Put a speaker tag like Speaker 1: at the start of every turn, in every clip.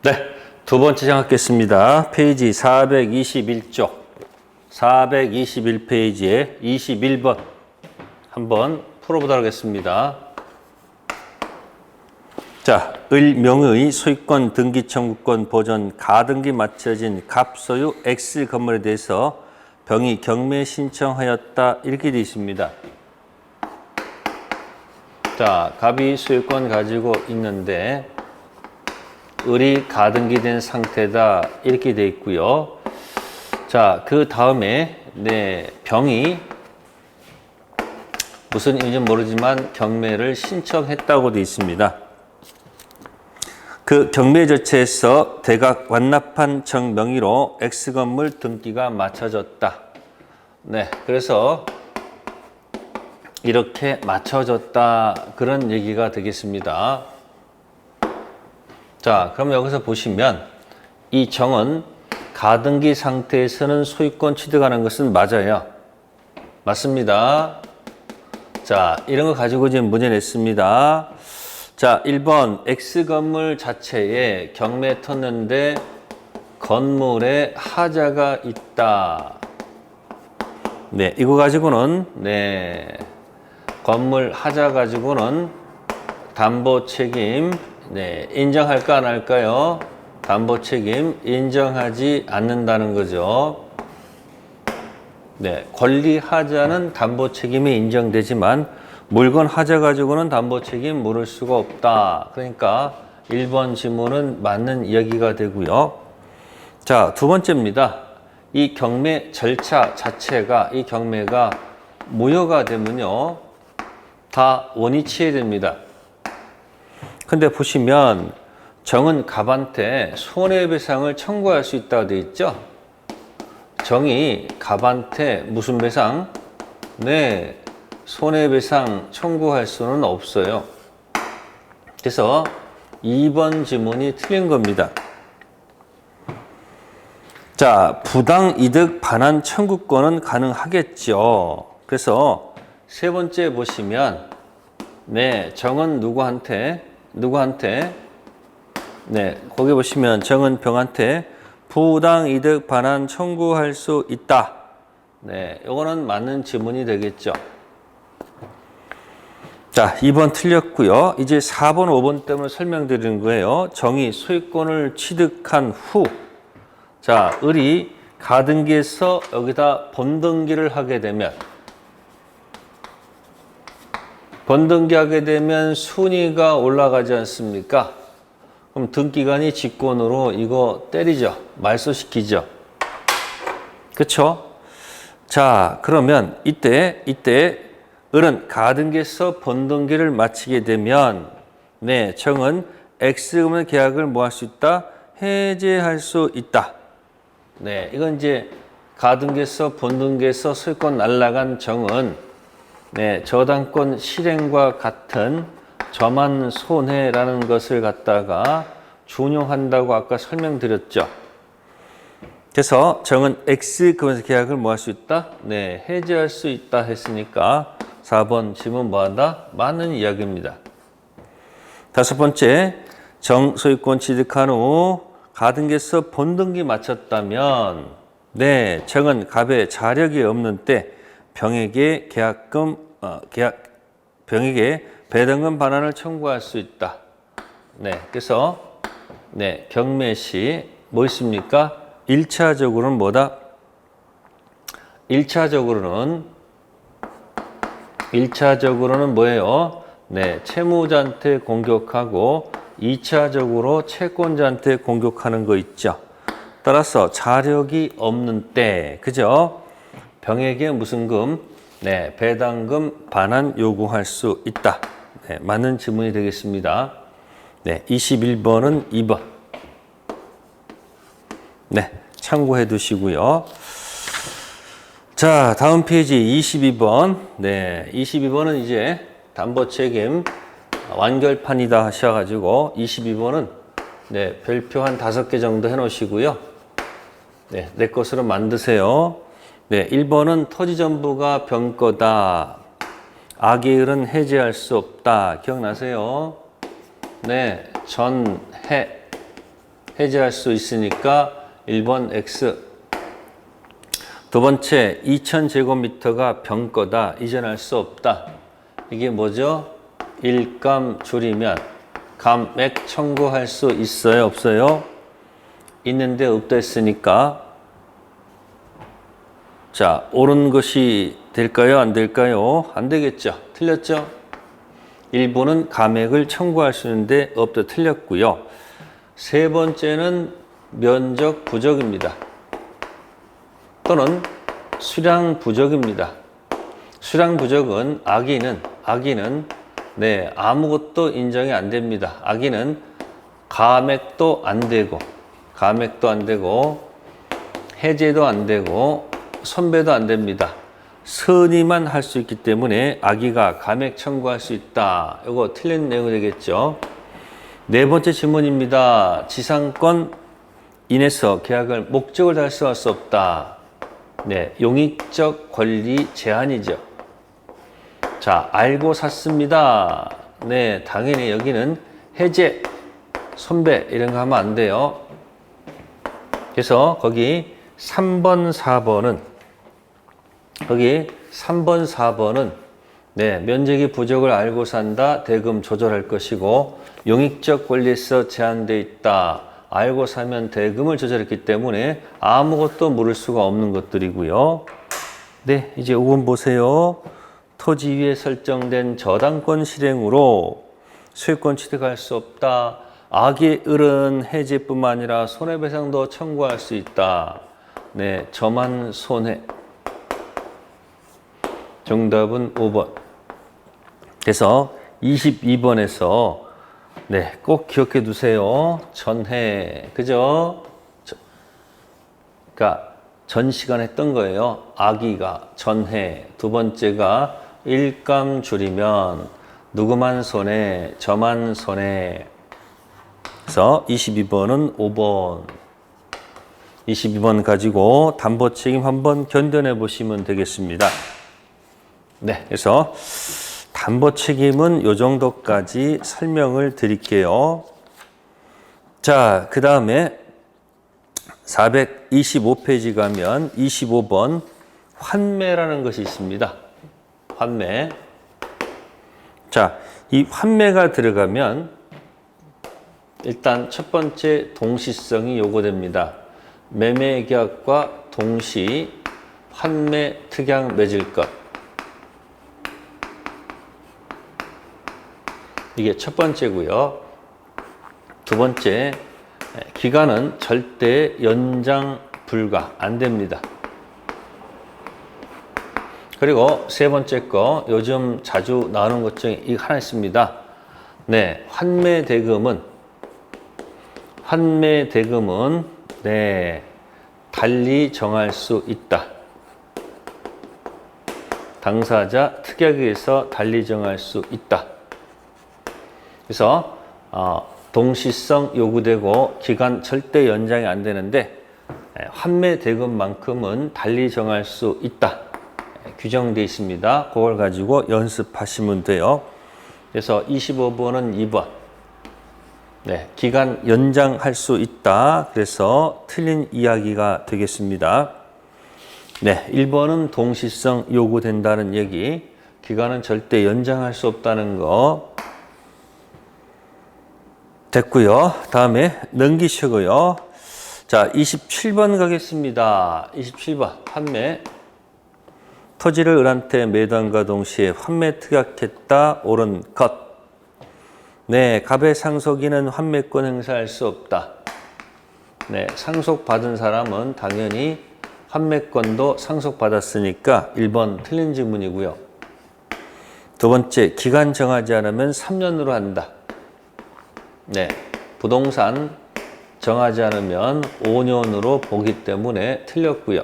Speaker 1: 네, 두 번째 장학겠습니다. 페이지 421쪽, 421페이지에 21번 한번 풀어보도록 하겠습니다. 자, 을명의 소유권 등기 청구권 보전 가등기 맞춰진 갑소유 X 건물에 대해서 병이 경매 신청하였다 이렇게 되어 있습니다. 자, 갑이 소유권 가지고 있는데 을이 가등기된 상태다 이렇게 되어 있고요. 자, 그 다음에 병이 무슨 이유인지 모르지만 경매를 신청했다고 되어 있습니다. 그 경매 절차에서 대각 완납한 정 명의로 X건물 등기가 맞춰졌다. 네, 그래서 이렇게 맞춰졌다 그런 얘기가 되겠습니다. 자, 그럼 여기서 보시면 이 정은 가등기 상태에서는 소유권 취득하는 것은 맞아요. 맞습니다. 자, 이런 거 가지고 지금 문제 냈습니다. 자, 1번 X건물 자체에 경매 텄는데 건물에 하자가 있다. 네, 이거 가지고는 건물 하자 가지고는 담보 책임 인정할까 안 할까요? 담보 책임 인정하지 않는다는 거죠. 네, 권리 하자는 담보 책임이 인정되지만 물건 하자 가지고는 담보 책임 물을 수가 없다. 그러니까 1번 지문은 맞는 이야기가 되고요. 자, 두 번째입니다. 이 경매 절차 자체가 이 경매가 무효가 되면요. 다 원위치해야 됩니다. 근데 보시면 정은 갑한테 손해배상을 청구할 수 있다고 되어 있죠. 정이 갑한테 무슨 배상? 네, 손해배상 청구할 수는 없어요. 그래서 2번 지문이 틀린 겁니다. 자, 부당이득 반환 청구권은 가능하겠죠. 그래서 세 번째 보시면 정은 누구한테 거기 보시면 정은 병한테 부당이득 반환 청구할 수 있다. 요거는 맞는 지문이 되겠죠. 자, 2번 틀렸고요. 이제 4번, 5번 때문에 설명드리는 거예요. 정이 소유권을 취득한 후, 자, 을이 가등기에서 여기다 본등기를 하게 되면, 본등기하게 되면 순위가 올라가지 않습니까? 그럼 등기관이 직권으로 이거 때리죠. 말소시키죠. 그쵸? 자, 그러면 이때 을은 가등기에서 본등기를 마치게 되면 정은 X금의 계약을 뭐 할 수 있다? 해제할 수 있다. 이건 이제 가등기에서 본등기에서 소유권 날라간 정은 저당권 실행과 같은 저만 손해라는 것을 갖다가 준용한다고 아까 설명드렸죠. 그래서 정은 X금에서 계약을 뭐 할 수 있다? 해제할 수 있다 했으니까 4번 지문 뭐한다? 맞는 이야기입니다. 다섯 번째, 정 소유권 취득한 후 가등기에서 본등기 마쳤다면 정은 갑의 자력이 없는 때 병에게 병에게 배당금 반환을 청구할 수 있다. 그래서 경매 시 뭐 있습니까? 1차적으로는 뭐다? 1차적으로는 뭐예요? 채무자한테 공격하고 2차적으로 채권자한테 공격하는 거 있죠. 따라서 자력이 없는 때, 그죠? 병에게 무슨 금? 배당금 반환 요구할 수 있다. 맞는 지문이 되겠습니다. 21번은 2번. 참고해 두시고요. 자, 다음 페이지 22번. 22번은 이제 담보 책임 완결판이다 하셔가지고 22번은 별표 한 5개 정도 해 놓으시고요. 내 것으로 만드세요. 1번은 토지전부가 병 거다. 악의 을은 해제할 수 없다. 기억나세요? 전해 해제할 수 있으니까 1번 X. 두 번째, 2000제곱미터가 병거다. 이전할 수 없다. 이게 뭐죠? 일감 줄이면 감액 청구할 수 있어요? 없어요? 있는데 없다 했으니까 자, 옳은 것이 될까요? 안 될까요? 안 되겠죠? 틀렸죠? 1번은 감액을 청구할 수 있는데 없다 틀렸고요. 세 번째는 면적 부족입니다. 또는 수량 부족입니다. 수량 부족은 아기는 네, 아무것도 인정이 안 됩니다. 아기는 감액도 안 되고 해제도 안 되고 선배도 안 됩니다. 선의만 할 수 있기 때문에 아기가 감액 청구할 수 있다. 이거 틀린 내용이 되겠죠. 네 번째 질문입니다. 지상권 인해서 계약을 목적을 달성할 수 없다. 네, 용익적 권리 제한이죠. 자, 알고 샀습니다. 네, 당연히 여기는 해제, 선배 이런 거 하면 안 돼요. 그래서 거기 3번, 4번은 네, 면적이 부족을 알고 산다. 대금 조절할 것이고 용익적 권리에서 제한되어 있다. 알고 사면 대금을 조절했기 때문에 아무것도 물을 수가 없는 것들이고요. 네, 이제 5번 보세요. 토지 위에 설정된 저당권 실행으로 소유권 취득할 수 없다. 악의 을은 해제뿐만 아니라 손해배상도 청구할 수 있다. 네, 저만 손해. 정답은 5번. 그래서 22번에서 네, 꼭 기억해 두세요. 전해. 그죠? 그러니까 전 시간에 했던 거예요. 아기가 전해. 두 번째가 일감 줄이면 누구만 손해, 저만 손해. 그래서 22번은 5번. 22번 가지고 담보 책임 한번 견뎌내 보시면 되겠습니다. 네, 그래서 담보 책임은 이 정도까지 설명을 드릴게요. 자, 그 다음에 425페이지 가면 25번 환매라는 것이 있습니다. 환매. 자, 이 환매가 들어가면 일단 첫 번째 동시성이 요구됩니다. 매매계약과 동시 환매 특약 맺을 것. 이게 첫 번째고요. 두 번째, 기간은 절대 연장 불가 안 됩니다. 그리고 세 번째 거, 요즘 자주 나오는 것 중에 이 하나 있습니다. 네, 환매 대금은 네, 달리 정할 수 있다. 당사자 특약에 의해서 달리 정할 수 있다. 그래서 동시성 요구되고 기간 절대 연장이 안 되는데 환매 대금만큼은 달리 정할 수 있다. 규정되어 있습니다. 그걸 가지고 연습하시면 돼요. 그래서 25번은 2번. 네, 기간 연장할 수 있다. 그래서 틀린 이야기가 되겠습니다. 네, 1번은 동시성 요구된다는 얘기. 기간은 절대 연장할 수 없다는 거. 됐고요. 다음에 넘기시고요. 자, 27번 가겠습니다. 27번 환매. 토지를 을한테 매도함과 동시에 환매 특약했다. 옳은 것. 네, 갑의 상속인은 환매권 행사할 수 없다. 네, 상속받은 사람은 당연히 환매권도 상속받았으니까 1번 틀린 질문이고요. 두 번째, 기간 정하지 않으면 3년으로 한다. 네, 부동산 정하지 않으면 5년으로 보기 때문에 틀렸고요.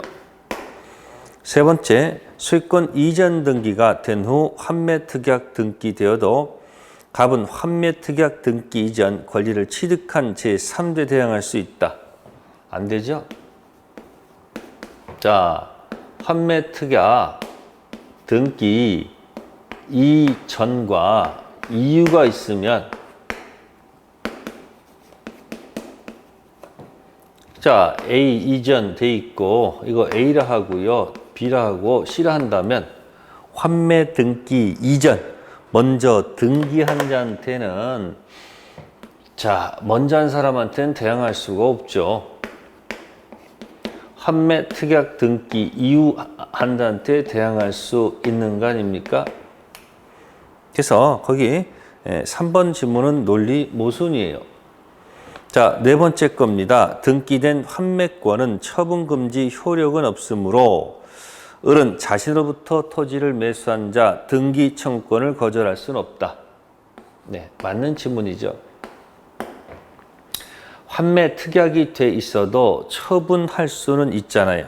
Speaker 1: 세 번째, 소유권 이전 등기가 된 후 환매 특약 등기되어도 갑은 환매 특약 등기 이전 권리를 취득한 제3대 대항할 수 있다. 안 되죠? 자, 환매 특약 등기 이전과 이유가 있으면 자, A 이전 돼 있고 이거 A라 하고요. B라 하고 C라 한다면 환매 등기 이전 먼저 등기한 자한테는 자, 먼저 한 사람한테는 대항할 수가 없죠. 환매 특약 등기 이후 한 자한테 대항할 수 있는 거 아닙니까? 그래서 거기 3번 지문은 논리 모순이에요. 자, 네 번째 겁니다. 등기된 환매권은 처분금지 효력은 없으므로 을은 자신으로부터 토지를 매수한 자 등기 청구권을 거절할 수는 없다. 네, 맞는 지문이죠. 환매 특약이 돼 있어도 처분할 수는 있잖아요.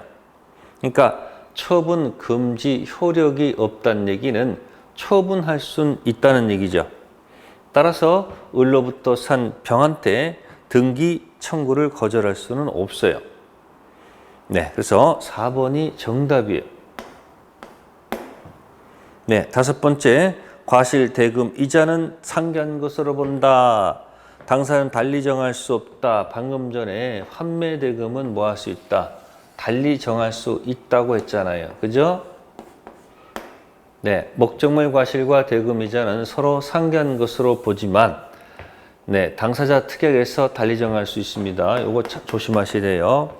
Speaker 1: 그러니까 처분 금지 효력이 없다는 얘기는 처분할 수는 있다는 얘기죠. 따라서 을로부터 산 병한테 등기 청구를 거절할 수는 없어요. 네, 그래서 4번이 정답이에요. 네, 다섯 번째, 과실대금 이자는 상기한 것으로 본다. 당사자는 달리 정할 수 없다. 방금 전에 환매대금은 뭐 할 수 있다? 달리 정할 수 있다고 했잖아요. 그죠? 네, 목적물 과실과 대금 이자는 서로 상기한 것으로 보지만 네, 당사자 특약에서 달리 정할 수 있습니다. 요거 조심하셔야 돼요.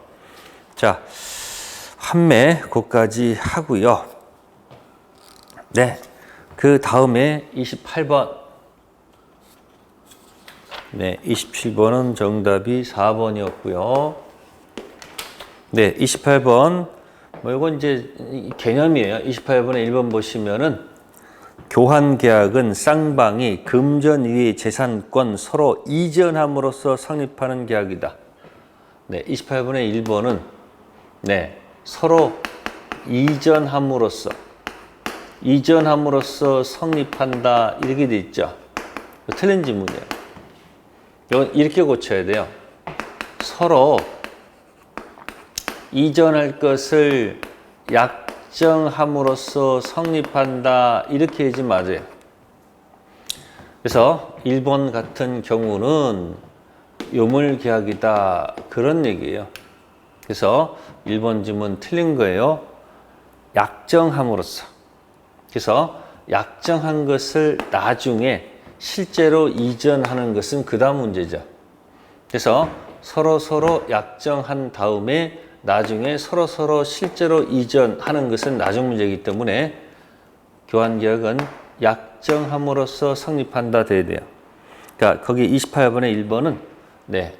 Speaker 1: 자, 환매 그것까지 하고요. 네, 그 다음에 28번. 네, 27번은 정답이 4번이었고요. 네, 28번. 뭐 이건 이제 개념이에요. 28번에 1번 보시면은 교환 계약은 쌍방이 금전 이외의 재산권 서로 이전함으로써 성립하는 계약이다. 네, 28번의 1번은 네, 서로 이전함으로써 성립한다 이렇게 돼 있죠. 틀린 지문이에요. 이건 이렇게 고쳐야 돼요. 서로 이전할 것을 약정함으로써 성립한다 이렇게 하지 마세요. 그래서 1번 같은 경우는 요물계약이다 그런 얘기예요. 그래서 1번 지문 틀린 거예요. 약정함으로써. 그래서 약정한 것을 나중에 실제로 이전하는 것은 그 다음 문제죠. 그래서 서로 약정한 다음에 나중에 서로 실제로 이전하는 것은 나중 문제이기 때문에 교환계약은 약정함으로써 성립한다 돼야 돼요. 그러니까 거기 28번의 1번은 네,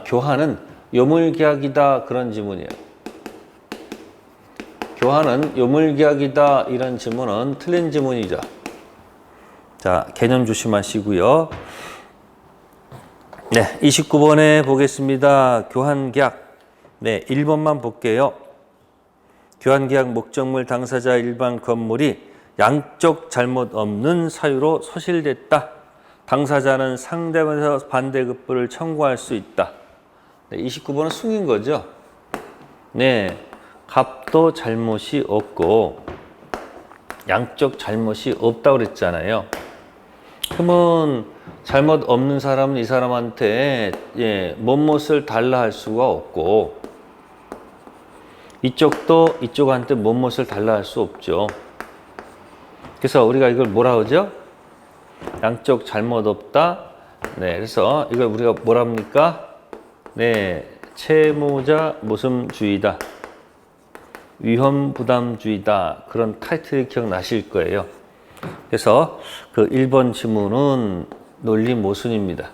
Speaker 1: 교환은 요물계약이다 그런 지문이에요. 교환은 요물계약이다 이런 지문은 틀린 지문이죠. 자, 개념 조심하시고요. 네, 29번에 보겠습니다. 교환계약. 네, 1번만 볼게요. 교환계약 목적물 당사자 일반 건물이 양쪽 잘못 없는 사유로 소실됐다. 당사자는 상대방에서 반대급부를 청구할 수 있다. 네, 29번은 숨긴 거죠. 네, 갑도 잘못이 없고 양쪽 잘못이 없다고 그랬잖아요. 그러면 잘못 없는 사람은 이 사람한테 못못을 달라 할 수가 없고 이쪽도 이쪽한테 못못을 달라 할 수 없죠. 그래서 우리가 이걸 뭐라 하죠? 양쪽 잘못 없다. 네, 그래서 이걸 우리가 뭐라 합니까? 네, 채무자 모순주의다. 위험부담주의다. 그런 타이틀이 기억나실 거예요. 그래서 그 1번 지문은 논리 모순입니다.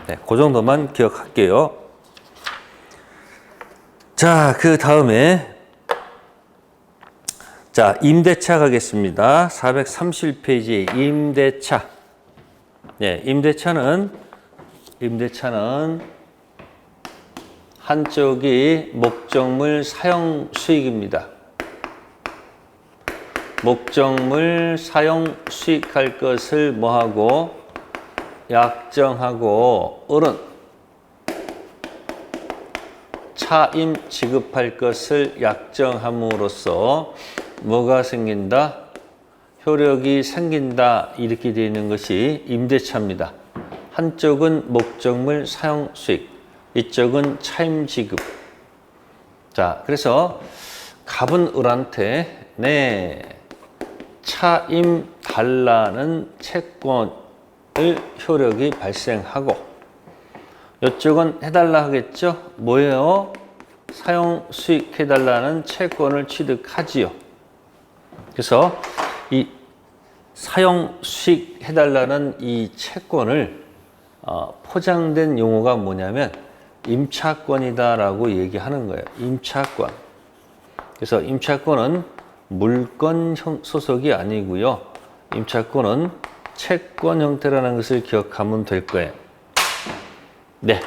Speaker 1: 네, 그 정도만 기억할게요. 자, 그 다음에 자, 임대차 가겠습니다. 430페이지 임대차. 네, 임대차는 한쪽이 목적물 사용 수익입니다. 목적물 사용 수익할 것을 뭐하고 약정하고 을은 차임 지급할 것을 약정함으로써 뭐가 생긴다? 효력이 생긴다. 이렇게 되어 있는 것이 임대차입니다. 한쪽은 목적물 사용 수익, 이쪽은 차임 지급. 자, 그래서 갑은 을한테 차임 달라는 채권을 효력이 발생하고, 이쪽은 해달라 하겠죠? 뭐예요? 사용 수익 해달라는 채권을 취득하지요. 그래서 이 사용 수익 해달라는 이 채권을 포장된 용어가 뭐냐면 임차권이다라고 얘기하는 거예요. 임차권. 그래서 임차권은 물권 소속이 아니고요. 임차권은 채권 형태라는 것을 기억하면 될 거예요. 네.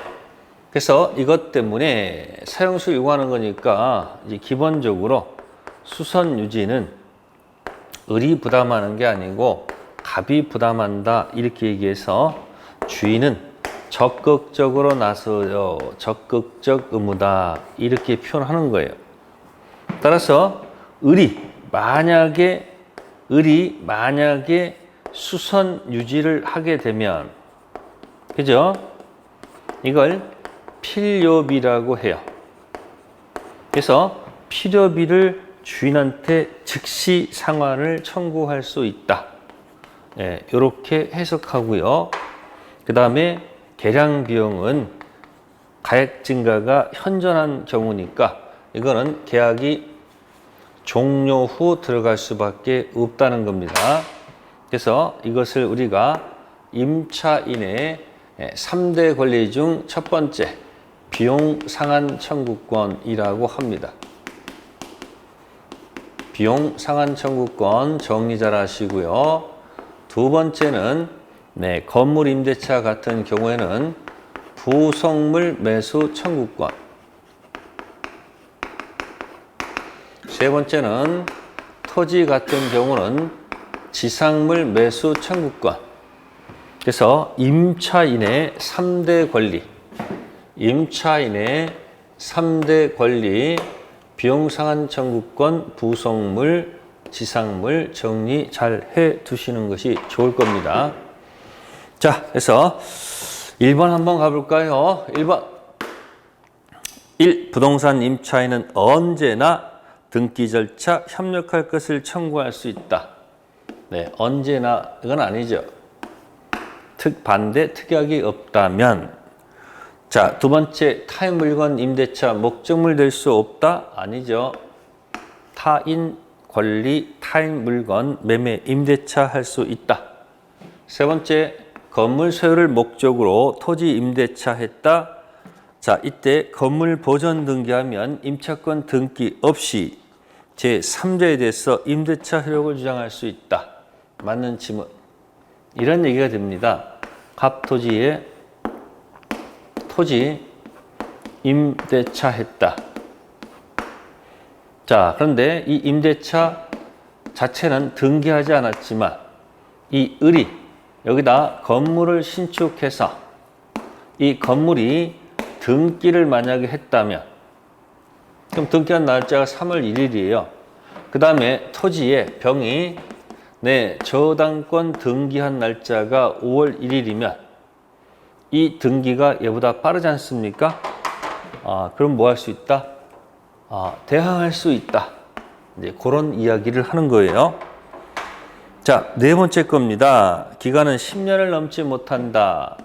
Speaker 1: 그래서 이것 때문에 사용수 요구하는 거니까 이제 기본적으로 수선 유지는 을이 부담하는 게 아니고 갑이 부담한다 이렇게 얘기해서 주인은 적극적으로 나서요. 적극적 의무다 이렇게 표현하는 거예요. 따라서 을이 만약에 수선 유지를 하게 되면, 그죠? 이걸 필요비라고 해요. 그래서 필요비를 주인한테 즉시 상환을 청구할 수 있다. 예, 이렇게 해석하고요. 그 다음에 계량 비용은 가액 증가가 현저한 경우니까 이거는 계약이 종료 후 들어갈 수밖에 없다는 겁니다. 그래서 이것을 우리가 임차인의 3대 권리 중 첫 번째 비용 상환 청구권이라고 합니다. 비용 상환 청구권 정리 잘 하시고요. 두 번째는 건물 임대차 같은 경우에는 부속물 매수 청구권. 세 번째는 토지 같은 경우는 지상물 매수 청구권. 그래서 임차인의 3대 권리, 비용 상환 청구권, 부속물, 지상물 정리 잘 해 두시는 것이 좋을 겁니다. 자, 그래서 1번 한번 가볼까요? 1번. 1. 부동산 임차인은 언제나 등기 절차 협력할 것을 청구할 수 있다. 네, 언제나 이건 아니죠. 반대 특약이 없다면. 자, 두 번째, 타인 물건 임대차 목적물 될 수 없다? 아니죠. 타인 권리, 타인 물건 매매 임대차 할 수 있다. 세 번째, 건물 소유를 목적으로 토지 임대차 했다. 자, 이때 건물 보전 등기하면 임차권 등기 없이 제3자에 대해서 임대차 효력을 주장할 수 있다. 맞는 지문. 이런 얘기가 됩니다. 갑토지에 토지 임대차 했다. 자, 그런데 이 임대차 자체는 등기하지 않았지만 이 을이 여기다 건물을 신축해서 이 건물이 등기를 만약에 했다면, 그럼 등기한 날짜가 3월 1일이에요. 그 다음에 토지에 병이 저당권 등기한 날짜가 5월 1일이면 이 등기가 얘보다 빠르지 않습니까? 그럼 뭐 할 수 있다? 대항할 수 있다. 이제 그런 이야기를 하는 거예요. 자, 네 번째 겁니다. 기간은 10년을 넘지 못한다.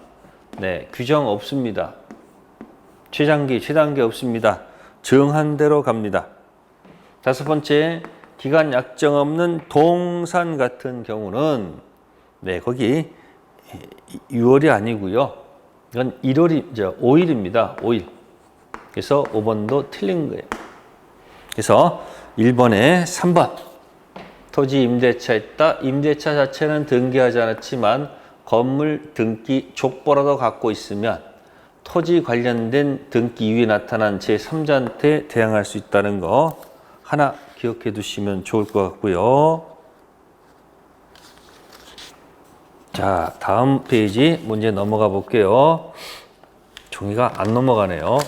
Speaker 1: 네, 규정 없습니다. 최단기 없습니다. 정한 대로 갑니다. 다섯 번째, 기간 약정 없는 동산 같은 경우는 거기 6월이 아니고요. 이건 5일입니다. 5일. 그래서 5번도 틀린 거예요. 그래서 1번에 3번. 토지 임대차 했다. 임대차 자체는 등기하지 않았지만 건물 등기 족보라도 갖고 있으면 토지 관련된 등기 이후에 나타난 제3자한테 대항할 수 있다는 거 하나 기억해 두시면 좋을 것 같고요. 자, 다음 페이지 문제 넘어가 볼게요. 종이가 안 넘어가네요.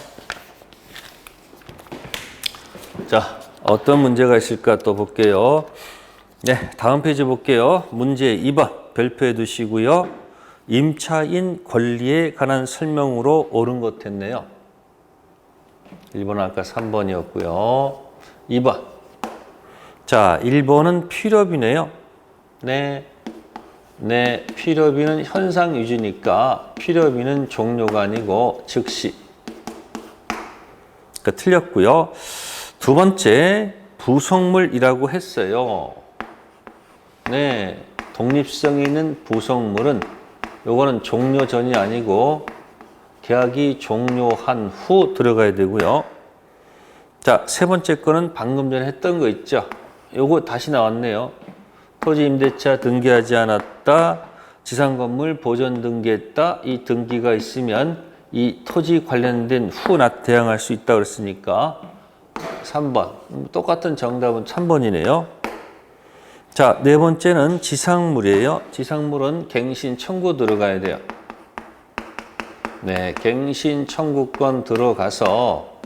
Speaker 1: 자, 어떤 문제가 있을까 또 볼게요. 네, 다음 페이지 볼게요. 문제 2번 별표해 두시고요. 임차인 권리에 관한 설명으로 옳은 것 했네요. 1번은 아까 3번이었고요. 2번. 자, 1번은 필요비네요. 네. 네, 필요비는 현상 유지니까 필요비는 종료가 아니고 즉시. 그러니까 틀렸고요. 두 번째, 부속물이라고 했어요. 네, 독립성 있는 부속물은 요거는 종료 전이 아니고 계약이 종료한 후 들어가야 되고요. 자, 세 번째 거는 방금 전에 했던 거 있죠. 요거 다시 나왔네요. 토지 임대차 등기하지 않았다. 지상건물 보존 등기했다. 이 등기가 있으면 이 토지 관련된 후 대항할 수 있다 그랬으니까 3번. 똑같은 정답은 3번이네요. 자, 네 번째는 지상물이에요. 지상물은 갱신 청구 들어가야 돼요. 네, 갱신 청구권 들어가서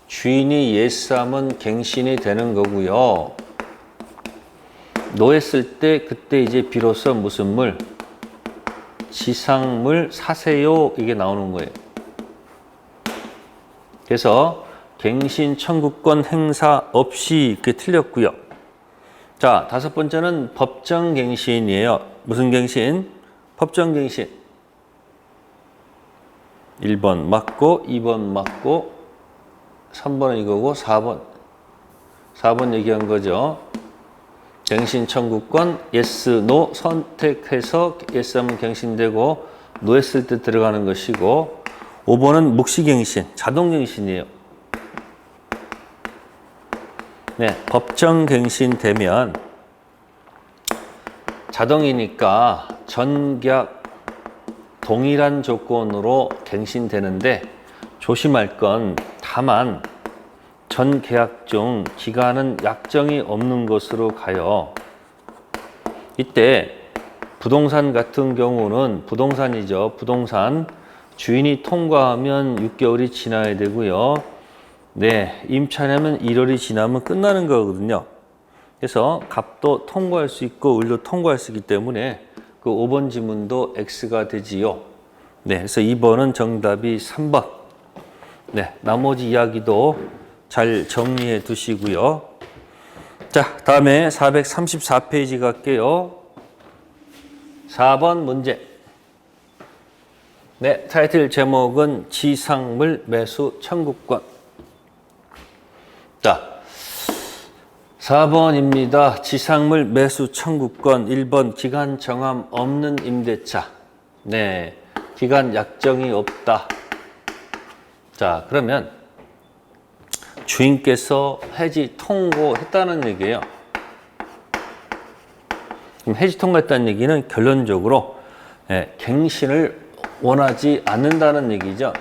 Speaker 1: 주인이 예스하면 갱신이 되는 거고요. 노했을 때 그때 이제 비로소 무슨 물? 지상물 사세요 이게 나오는 거예요. 그래서 갱신 청구권 행사 없이 이렇게 틀렸고요. 자, 다섯 번째는 법정갱신이에요. 무슨 갱신? 법정갱신. 1번 맞고 2번 맞고 3번은 이거고 4번 얘기한 거죠. 갱신 청구권 yes, no 선택해서 yes 하면 갱신되고 no 했을 때 들어가는 것이고 5번은 묵시갱신, 자동갱신이에요. 네, 법정갱신 되면 자동이니까 전계약 동일한 조건으로 갱신되는데 조심할 건 다만 전 계약 중 기간은 약정이 없는 것으로 가요. 이때 부동산 같은 경우는 부동산이죠. 부동산 주인이 통과하면 6개월이 지나야 되고요. 네, 임차냐면 1월이 지나면 끝나는 거거든요. 그래서 갑도 통과할 수 있고 을도 통과할 수 있기 때문에 그 5번 지문도 X가 되지요. 네, 그래서 2번은 정답이 3번. 네, 나머지 이야기도 잘 정리해 두시고요. 자, 다음에 434페이지 갈게요. 4번 문제. 네, 타이틀 제목은 지상물 매수 청구권. 자, 4번입니다. 지상물 매수 청구권. 1번 기간 정함 없는 임대차. 네, 기간 약정이 없다. 자, 그러면 주인께서 해지 통고했다는 얘기예요. 그럼 해지 통고했다는 얘기는 결론적으로 갱신을 원하지 않는다는 얘기죠.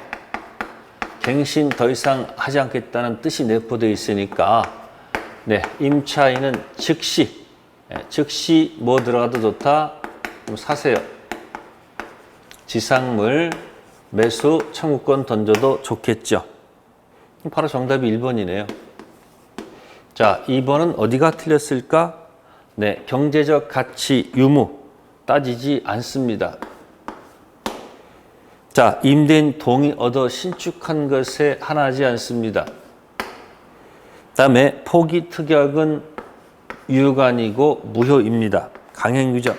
Speaker 1: 갱신 더 이상 하지 않겠다는 뜻이 내포되어 있으니까 네, 임차인은 즉시 뭐 들어가도 좋다? 그럼 사세요. 지상물 매수 청구권 던져도 좋겠죠. 바로 정답이 1번이네요. 자, 2번은 어디가 틀렸을까? 네, 경제적 가치 유무 따지지 않습니다. 자, 임대인 동의 얻어 신축한 것에 하나지 않습니다. 다음에 포기 특약은 유효가 아니고 무효입니다. 강행유정.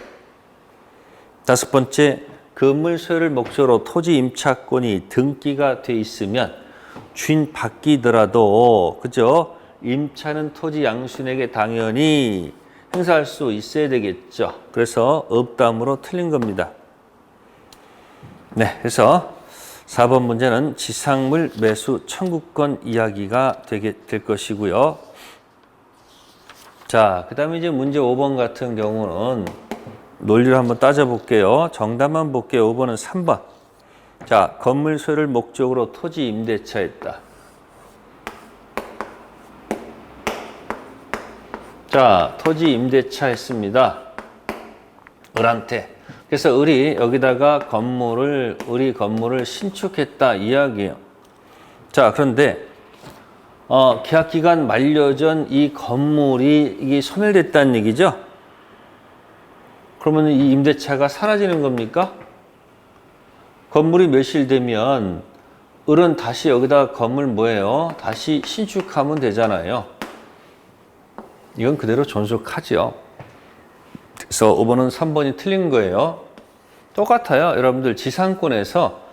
Speaker 1: 다섯 번째, 건물 소유를 목적으로 토지 임차권이 등기가 돼 있으면 주인 바뀌더라도 그죠? 임차는 토지 양수인에게 당연히 행사할 수 있어야 되겠죠. 그래서 없담으로 틀린 겁니다. 네, 그래서 4번 문제는 지상물 매수 청구권 이야기가 될 것이고요. 자, 그 다음에 이제 문제 5번 같은 경우는 논리를 한번 따져볼게요. 정답만 볼게요. 5번은 3번. 자, 건물 소유를 목적으로 토지 임대차했다. 자, 토지 임대차 했습니다. 을한테. 그래서 을이 여기다가 을이 건물을 신축했다 이야기예요. 자, 그런데 계약기간 만료 전 이 건물이 이게 소멸됐다는 얘기죠. 그러면 이 임대차가 사라지는 겁니까? 건물이 멸실되면 을은 다시 여기다 건물 뭐예요? 다시 신축하면 되잖아요. 이건 그대로 존속하죠. 그래서 5번은 3번이 틀린 거예요. 똑같아요. 여러분들 지상권에서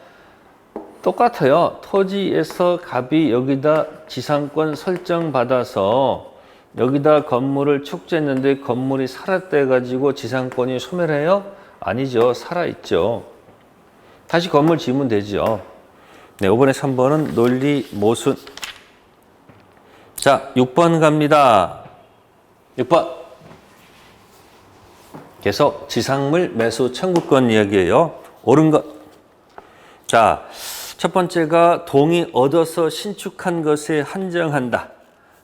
Speaker 1: 똑같아요. 토지에서 갑이 여기다 지상권 설정받아서 여기다 건물을 축제했는데 건물이 살았대 가지고 지상권이 소멸해요? 아니죠. 살아있죠. 다시 건물 지으면 되죠. 네, 5번에 3번은 논리 모순. 자, 6번 갑니다. 6번. 계속 지상물 매수 청구권 이야기예요. 옳은 것. 자, 첫 번째가 동의 얻어서 신축한 것에 한정한다.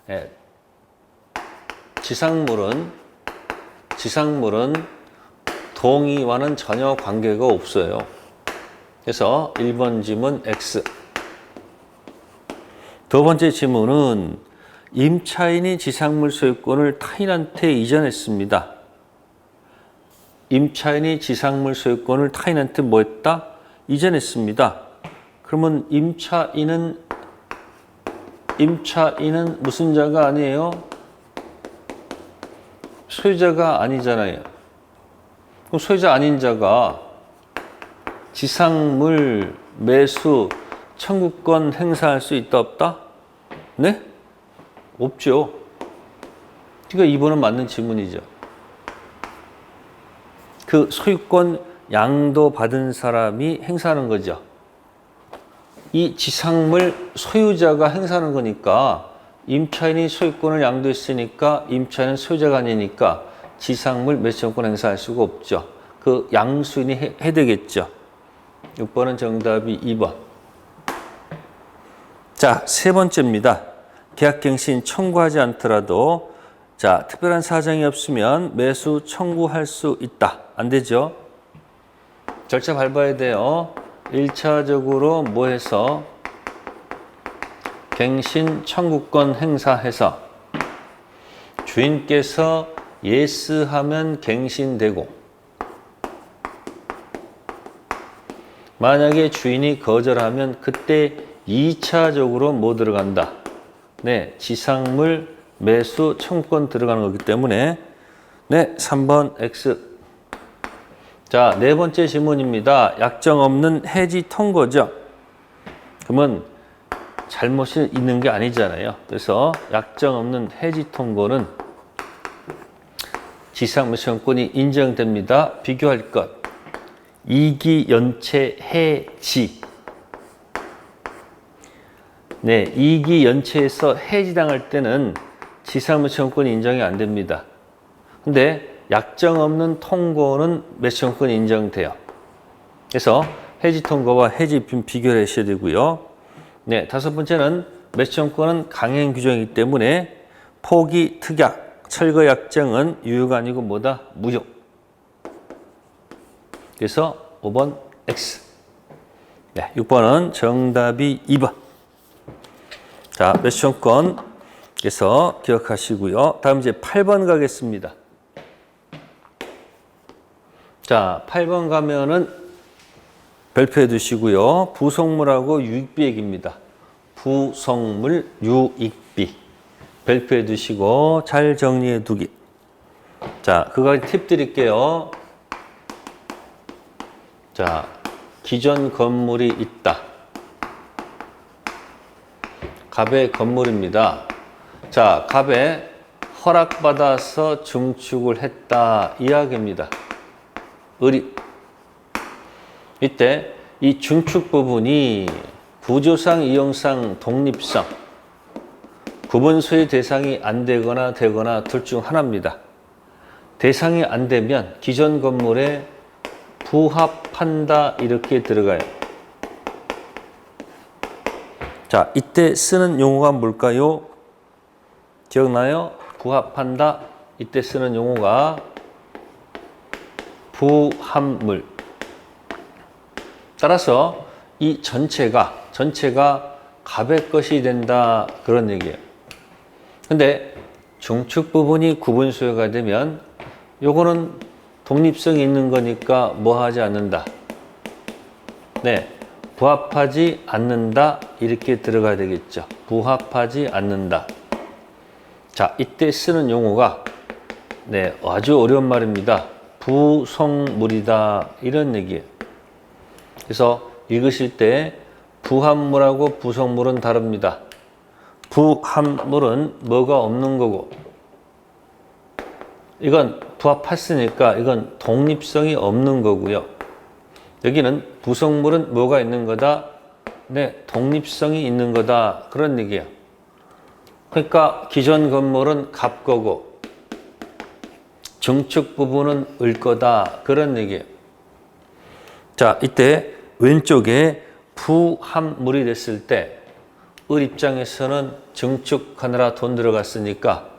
Speaker 1: 네. 지상물은 동의와는 전혀 관계가 없어요. 그래서 1번 지문 X. 두 번째 지문은 임차인이 지상물 소유권을 타인한테 이전했습니다. 임차인이 지상물 소유권을 타인한테 뭐 했다? 이전했습니다. 그러면 임차인은 무슨 자가 아니에요? 소유자가 아니잖아요. 그럼 소유자 아닌 자가 지상물 매수 청구권 행사할 수 있다 없다? 네? 없죠. 그러니까 2번은 맞는 질문이죠. 그 소유권 양도 받은 사람이 행사하는 거죠. 이 지상물 소유자가 행사하는 거니까 임차인이 소유권을 양도했으니까 임차인은 소유자가 아니니까 지상물 매수청구권 행사할 수가 없죠. 그 양수인이 해야 되겠죠. 6번은 정답이 2번. 자, 세 번째입니다. 계약갱신 청구하지 않더라도 자, 특별한 사정이 없으면 매수 청구할 수 있다. 안 되죠? 절차 밟아야 돼요. 1차적으로 뭐 해서 갱신 청구권 행사해서 주인께서 예스하면 갱신되고 만약에 주인이 거절하면 그때 2차적으로 뭐 들어간다? 네, 지상물 매수 청구권 들어가는 거기 때문에 네, 3번 X. 자, 네 번째 질문입니다. 약정 없는 해지 통고죠. 그러면 잘못이 있는 게 아니잖아요. 그래서 약정 없는 해지 통고는 지상물 청구권이 인정됩니다. 비교할 것. 이기연체 해지. 네, 이기연체에서 해지당할 때는 지상물 청구권이 인정이 안 됩니다. 근데 약정 없는 통고는 매수청구권이 인정돼요. 그래서 해지 통고와 해지 비교를 하셔야 되고요. 네, 다섯 번째는 매수청구권은 강행 규정이기 때문에 포기, 특약, 철거 약정은 유효가 아니고 뭐다? 무효. 그래서 5번 X. 네, 6번은 정답이 2번. 자, 매수청구권 그래서 기억하시고요. 다음 이제 8번 가겠습니다. 자, 8번 가면은 별표해 두시고요. 부속물하고 유익비 얘기입니다. 부속물, 유익비. 별표해 두시고 잘 정리해 두기. 자, 그거 팁 드릴게요. 자, 기존 건물이 있다. 갑의 건물입니다. 자, 갑에 허락받아서 증축을 했다. 이야기입니다. 을이. 이때 이 증축 부분이 구조상, 이용상, 독립성, 구분 소유 대상이 안 되거나 되거나 둘 중 하나입니다. 대상이 안 되면 기존 건물에 부합한다 이렇게 들어가요. 자, 이때 쓰는 용어가 뭘까요? 기억나요? 부합한다. 이때 쓰는 용어가 부합물. 따라서 이 전체가 갑의 것이 된다 그런 얘기예요. 근데 중축 부분이 구분 소유가 되면 요거는 독립성이 있는 거니까 뭐 하지 않는다. 네, 부합하지 않는다 이렇게 들어가야 되겠죠. 부합하지 않는다. 자, 이때 쓰는 용어가 아주 어려운 말입니다. 부속물이다 이런 얘기예요. 그래서 읽으실 때 부합물하고 부속물은 다릅니다. 부합물은 뭐가 없는 거고 이건 부합했으니까 이건 독립성이 없는 거고요. 여기는 부속물은 뭐가 있는 거다? 독립성이 있는 거다. 그런 얘기예요. 그러니까 기존 건물은 갑 거고 증축 부분은 을 거다. 그런 얘기예요. 자, 이때 왼쪽에 부합물이 됐을 때 을 입장에서는 증축하느라 돈 들어갔으니까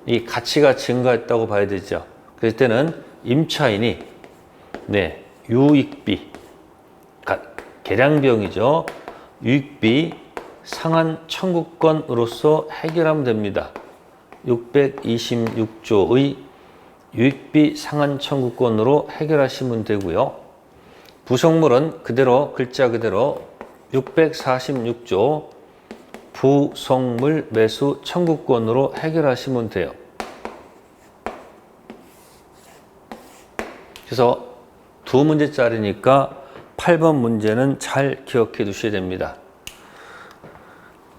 Speaker 1: 이 가치가 증가했다고 봐야 되죠. 그럴 때는 임차인이 유익비, 계량비용이죠. 유익비 상한 청구권으로서 해결하면 됩니다. 626조의 유익비 상한 청구권으로 해결하시면 되고요. 부속물은 그대로 글자 그대로 646조 부속물 매수 청구권으로 해결하시면 돼요. 그래서 두 문제짜리니까 8번 문제는 잘 기억해 두셔야 됩니다.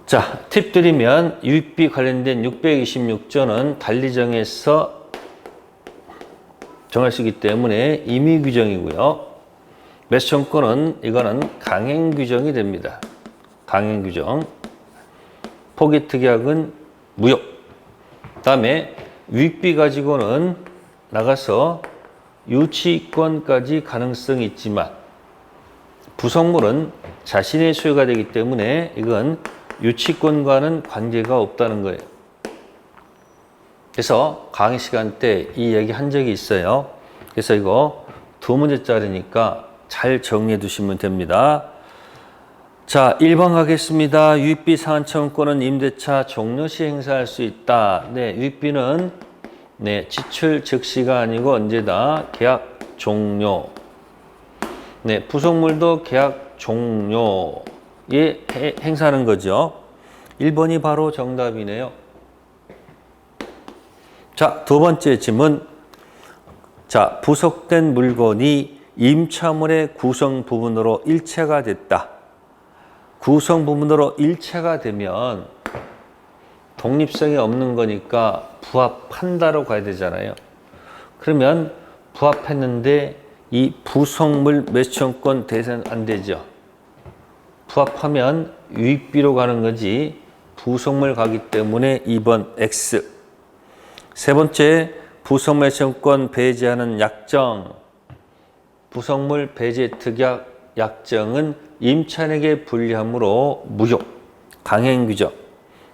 Speaker 1: 자, 팁 드리면 유익비 관련된 626조는 달리 정해서 정할 수 있기 때문에 임의 규정이고요. 매수 청구권은 이거는 강행 규정이 됩니다. 강행 규정. 포기 특약은 무효. 다음에 유익비 가지고는 나가서 유치권까지 가능성이 있지만 부속물은 자신의 소유가 되기 때문에 이건 유치권과는 관계가 없다는 거예요. 그래서 강의 시간 때 이 얘기 한 적이 있어요. 그래서 이거 두 문제짜리니까 잘 정리해 두시면 됩니다. 자, 1번 가겠습니다. 유익비 상한 청구권은 임대차 종료 시 행사할 수 있다. 유익비는 지출 즉시가 아니고 언제다? 계약 종료. 부속물도 계약 종료에 행사하는 거죠. 1번이 바로 정답이네요. 자, 두 번째 질문. 자, 부속된 물건이 임차물의 구성 부분으로 일체가 됐다. 구성 부분으로 일체가 되면 독립성이 없는 거니까 부합한다로 가야 되잖아요. 그러면 부합했는데 이 부속물 매수청구권 대상 안 되죠. 부합하면 유익비로 가는 거지 부속물 가기 때문에 2번 X. 세 번째, 부속물 매수청구권 배제하는 약정. 부속물 배제 특약 약정은 임차인에게 불리하므로 무효. 강행 규정.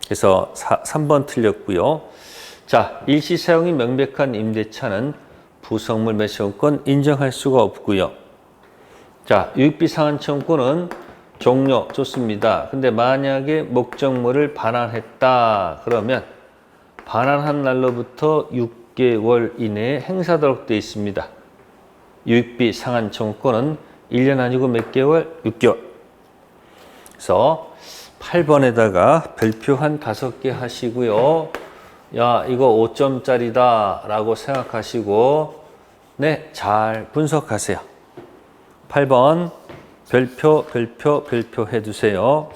Speaker 1: 그래서 3번 틀렸고요. 자, 일시 사용이 명백한 임대차는 부속물 매수청구권 인정할 수가 없고요. 자, 유익비 상한 청구권은 종료 좋습니다. 근데 만약에 목적물을 반환했다 그러면 반환한 날로부터 6개월 이내에 행사하도록 되어 있습니다. 유익비 상한 청구권은 1년 아니고 몇 개월? 6개월. 그래서 8번에다가 별표 한 5개 하시고요. 야, 이거 5점짜리다 라고 생각하시고 잘 분석하세요. 8번 별표 해두세요.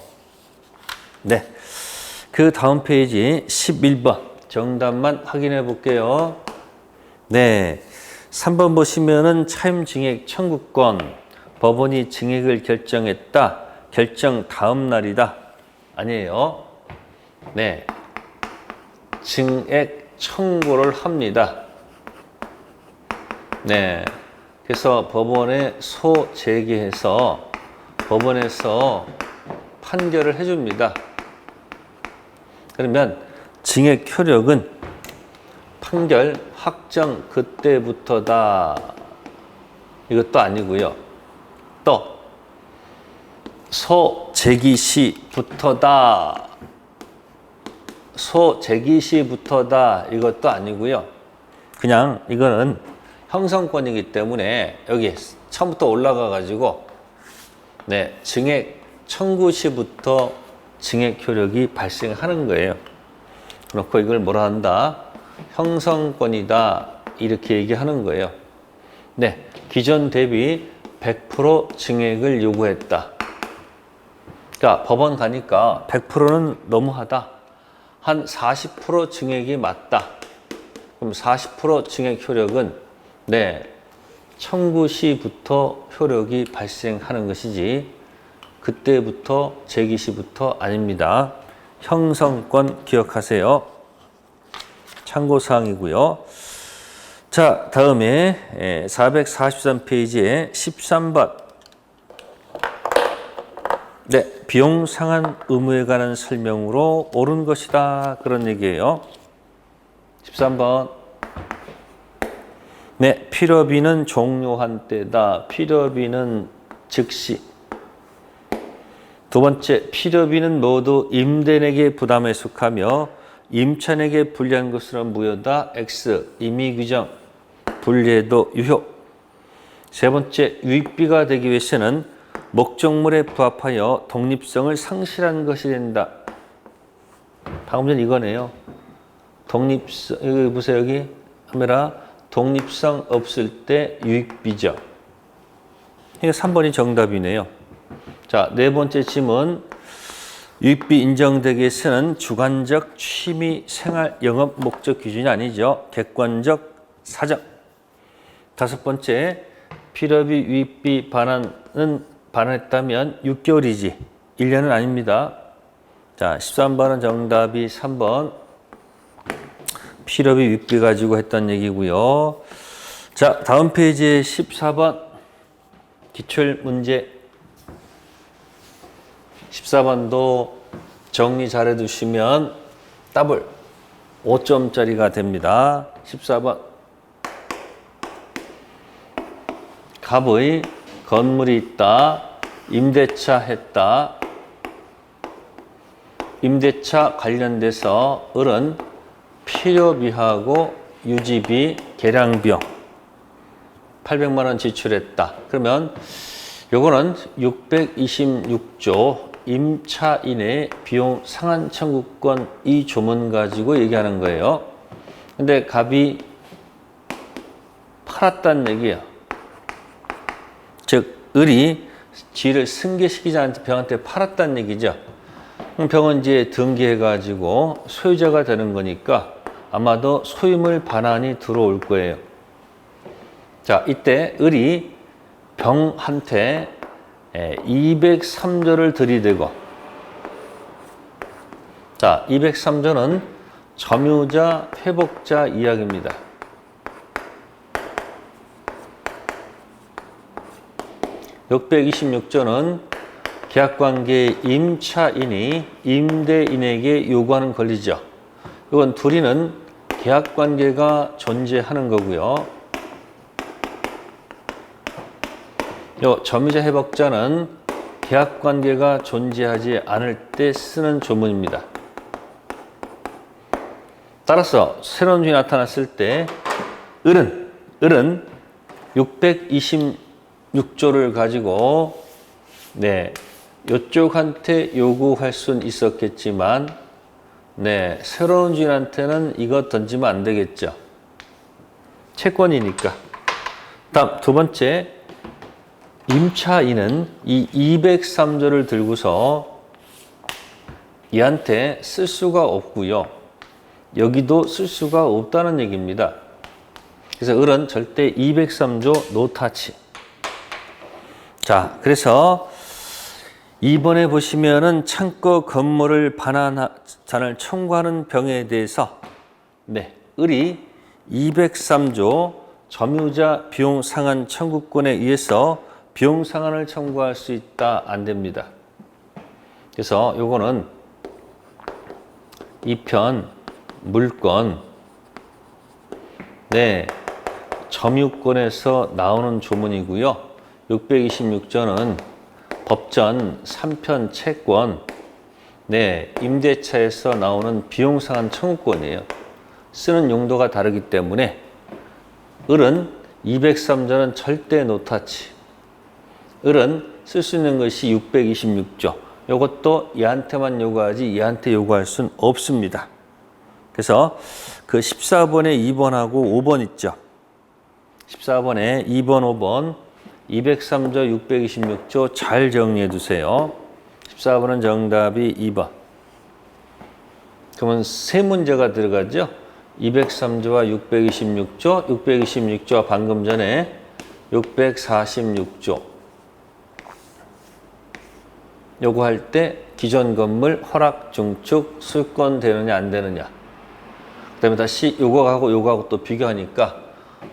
Speaker 1: 그 다음 페이지 11번 정답만 확인해 볼게요. 3번 보시면은 차임증액 청구권. 법원이 증액을 결정했다. 결정 다음 날이다. 아니에요. 증액 청구를 합니다. 그래서 법원에 소제기해서 법원에서 판결을 해줍니다. 그러면 증액 효력은 판결 확정 그때부터다. 이것도 아니고요. 또 소제기 시부터다. 소제기 시부터다. 이것도 아니고요. 그냥 이거는 형성권이기 때문에 여기 처음부터 올라가 가지고 네, 증액 청구 시부터 증액 효력이 발생하는 거예요. 그렇고 이걸 뭐라 한다? 형성권이다. 이렇게 얘기하는 거예요. 네, 기존 대비 100% 증액을 요구했다. 그러니까 법원 가니까 100%는 너무하다. 한 40% 증액이 맞다. 그럼 40% 증액 효력은 네, 청구 시부터 효력이 발생하는 것이지 그때부터 제기 시부터 아닙니다. 형성권 기억하세요. 참고사항이고요. 자, 다음에 443페이지에 13번. 네, 비용 상한 의무에 관한 설명으로 옳은 것이다. 그런 얘기예요. 13번. 네, 필요비는 종료한 때다. 필요비는 즉시. 두 번째, 필요비는 모두 임대인에게 부담에 속하며 임차인에게 불리한 것으로 무효다. X, 임의규정, 불리해도 유효. 세 번째, 유익비가 되기 위해서는 목적물에 부합하여 독립성을 상실한 것이 된다. 방금 전 이거네요. 독립성, 여기 보세요. 여기 카메라. 독립성 없을 때 유익비죠. 이게 3번이 정답이네요. 자, 네 번째 질문. 유익비 인정되기 위해서는 주관적 취미 생활 영업 목적 기준이 아니죠. 객관적 사정. 다섯 번째, 필요비 유익비 반환했다면 6개월이지 1년은 아닙니다. 자, 13번은 정답이 3번. 필요비 유익비 가지고 했던 얘기고요. 자, 다음 페이지에 14번 기출 문제. 14번도 정리 잘 해두시면 더블 5점짜리가 됩니다. 14번. 갑의 건물이 있다. 임대차 했다. 임대차 관련돼서 을은 필요비하고 유지비, 계량비용 800만 원 지출했다. 그러면 요거는 626조 임차인의 비용 상한 청구권 이 조문 가지고 얘기하는 거예요. 근데 갑이 팔았다는 얘기야. 즉 을이 지를 승계시키자 병한테 팔았다는 얘기죠. 그럼 병은 이제 등기해 가지고 소유자가 되는 거니까 아마도 소유물 반환이 들어올 거예요. 자, 이때 을이 병한테 203조를 들이대고, 자, 203조는 점유자, 회복자 이야기입니다. (626조는) 계약관계의 임차인이 임대인에게 요구하는 권리죠. 이건 둘이는 계약관계가 존재하는 거고요. 요 점유자 회복자는 계약관계가 존재하지 않을 때 쓰는 조문입니다. 따라서 새로운 주인이 나타났을 때 을은 626조를 가지고 네, 이쪽한테 요구할 수는 있었겠지만 네, 새로운 주인한테는 이거 던지면 안 되겠죠. 채권이니까. 다음 두 번째, 임차인은 이 203조를 들고서 얘한테 쓸 수가 없고요. 여기도 쓸 수가 없다는 얘기입니다. 그래서 을은 절대 203조 노타치. 자, 그래서 2번에 보시면은 창고 건물을 반환을 청구하는 병에 대해서 네, 을이 203조 점유자 비용 상한 청구권에 의해서 비용 상한을 청구할 수 있다, 안 됩니다. 그래서 요거는 2편 물권 네, 점유권에서 나오는 조문이고요. 626조는 법전 3편 채권 네, 임대차에서 나오는 비용 상한 청구권이에요. 쓰는 용도가 다르기 때문에 을은 203조는 절대 노타치. 을은 쓸 수 있는 것이 626조. 이것도 얘한테만 요구하지 얘한테 요구할 수는 없습니다. 그래서 그 14번에 2번하고 5번 있죠. 14번에 2번, 5번 203조, 626조 잘 정리해 두세요. 14번은 정답이 2번. 그러면 세 문제가 들어가죠. 203조와 626조, 626조와 방금 전에 646조. 요거 할 때 기존 건물 허락 중축 수익권 되느냐 안 되느냐. 그다음에 다시 요거하고 또 비교하니까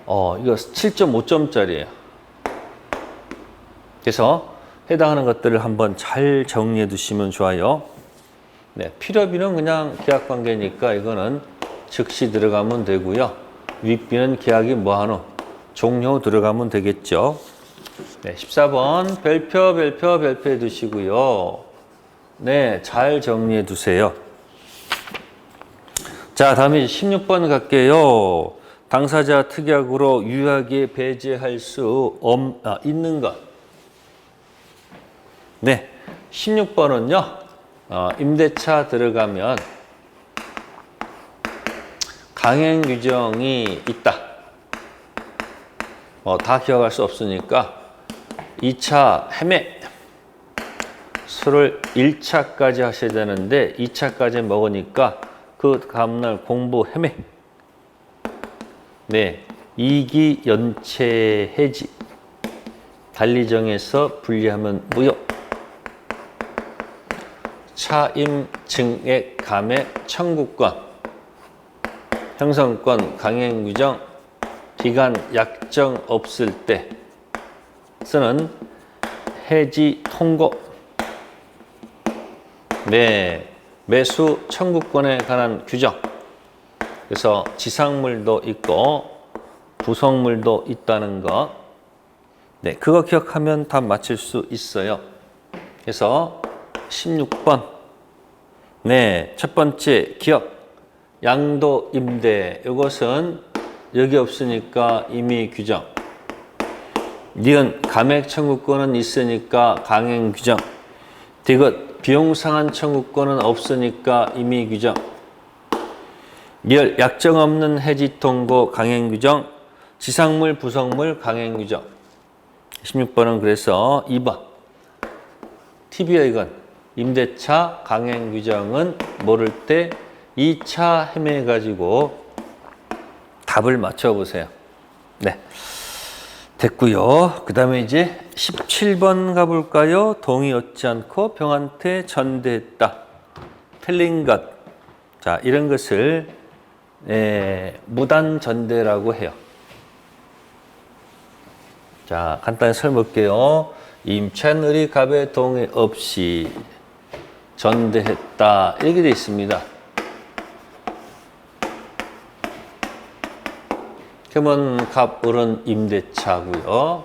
Speaker 1: 이거 7.5점짜리예요. 그래서 해당하는 것들을 한번 잘 정리해 두시면 좋아요. 네, 필요비는 그냥 계약 관계니까 이거는 즉시 들어가면 되고요. 윗비는 계약이 뭐하노? 종료 들어가면 되겠죠. 네, 14번 별표해 두시고요. 네, 잘 정리해 두세요. 자, 다음에 16번 갈게요. 당사자 특약으로 유효하게 배제할 수 있는 것. 네, 16번은요. 임대차 들어가면 강행 규정이 있다. 다 기억할 수 없으니까 2차 헤매 술을 1차까지 하셔야 되는데 2차까지 먹으니까 그 다음날 공부 헤매. 네, 2기 연체 해지 달리 정해서 분리하면 무효. 차임 증액 감액 청구권 형성권 강행 규정 기간 약정 없을 때 쓰는 해지 통고. 네, 매수 청구권에 관한 규정. 그래서 지상물도 있고 부속물도 있다는 거. 네, 그거 기억하면 답 맞출 수 있어요. 그래서 16번. 네, 첫 번째 기억. 양도 임대. 이것은 여기 없으니까 임의 규정. 니은 감액 청구권은 있으니까 강행 규정. 디귿 비용 상한 청구권은 없으니까 임의 규정. 리을 약정 없는 해지 통고 강행 규정. 지상물 부속물 강행 규정. 16번은 그래서 2번. TV야 이건. 임대차 강행 규정은 모를 때 2차 헤매가지고 답을 맞춰보세요. 네. 됐고요. 그 다음에 이제 17번 가볼까요? 동의 얻지 않고 병한테 전대했다. 틀린 것. 자, 이런 것을 무단 전대라고 해요. 자, 간단히 설명할게요. 임찬을이 갑의 동의 없이 전대했다. 이렇게 되어 있습니다. 그러면 갑을은 임대차고요.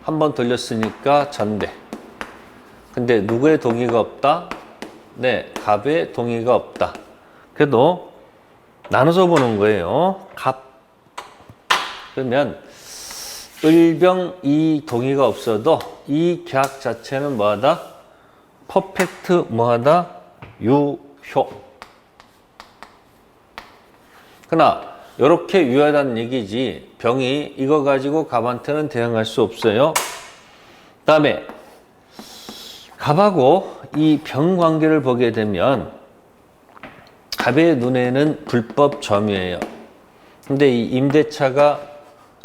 Speaker 1: 한번 돌렸으니까 전대. 근데 누구의 동의가 없다? 네, 갑의 동의가 없다. 그래도 나눠서 보는 거예요. 갑. 그러면 을병 이 동의가 없어도 이 계약 자체는 뭐하다? 퍼펙트 뭐하다? 유효. 그러나 이렇게 유효하다는 얘기지 병이 이거 가지고 갑한테는 대항할 수 없어요. 그 다음에 갑하고 이 병 관계를 보게 되면 갑의 눈에는 불법 점유예요. 근데 이 임대차가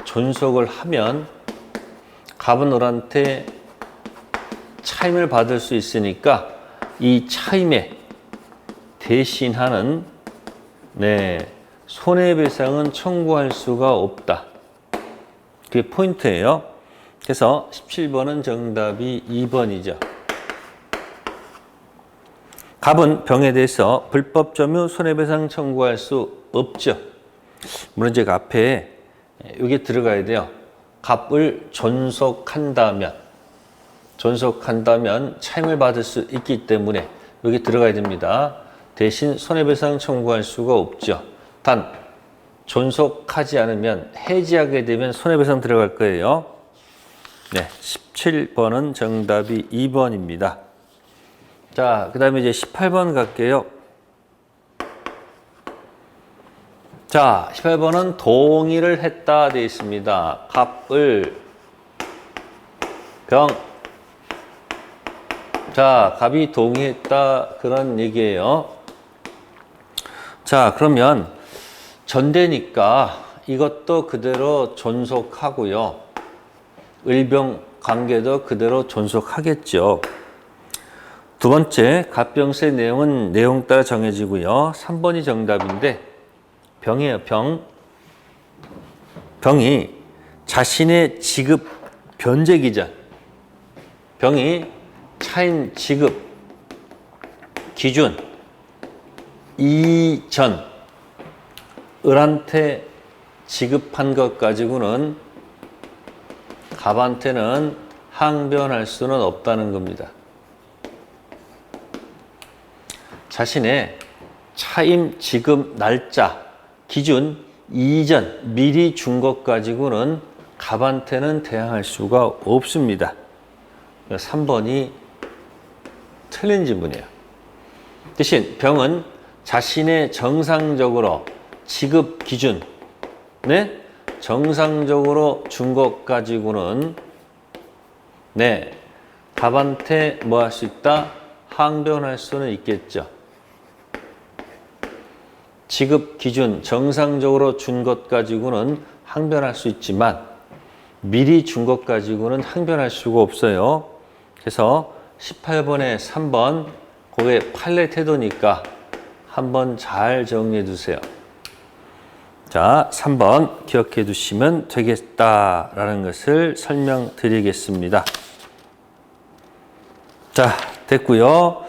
Speaker 1: 존속을 하면 갑은 을한테 차임을 받을 수 있으니까 이 차임에 대신하는 손해배상은 청구할 수가 없다. 그게 포인트예요. 그래서 17번은 정답이 2번이죠. 갑은 병에 대해서 불법 점유 손해배상 청구할 수 없죠. 물론 이제 앞에 여기 들어가야 돼요. 갑을 존속한다면 차임을 받을 수 있기 때문에 여기 들어가야 됩니다. 대신 손해배상 청구할 수가 없죠. 단 존속하지 않으면 해지하게 되면 손해배상 들어갈 거예요. 네, 17번은 정답이 2번입니다. 자, 그 다음에 이제 18번 갈게요. 자, 18번은 동의를 했다 되어 있습니다. 갑을 병. 자, 갑이 동의했다 그런 얘기예요. 자, 그러면 전대니까 이것도 그대로 존속하고요. 을병 관계도 그대로 존속하겠죠. 두 번째, 갑병세 내용은 내용 따라 정해지고요. 3번이 정답인데 병이에요, 병. 병이 자신의 지급 변제기 전, 병이 차임 지급 기준 이전 을한테 지급한 것 가지고는 갑한테는 항변할 수는 없다는 겁니다. 자신의 차임 지급 날짜 기준 이전 미리 준 것 가지고는 갑한테는 대항할 수가 없습니다. 3번이 틀린 지문이에요. 대신 병은 자신의 정상적으로 지급 기준, 네, 정상적으로 준 것 가지고는 네, 갑한테 뭐 할 수 있다? 항변할 수는 있겠죠. 지급 기준 정상적으로 준 것 가지고는 항변할 수 있지만 미리 준 것 가지고는 항변할 수가 없어요. 그래서 18번에 3번 그게 판례 태도니까 한번 잘 정리해 두세요. 자, 3번 기억해 두시면 되겠다라는 것을 설명드리겠습니다. 자, 됐고요.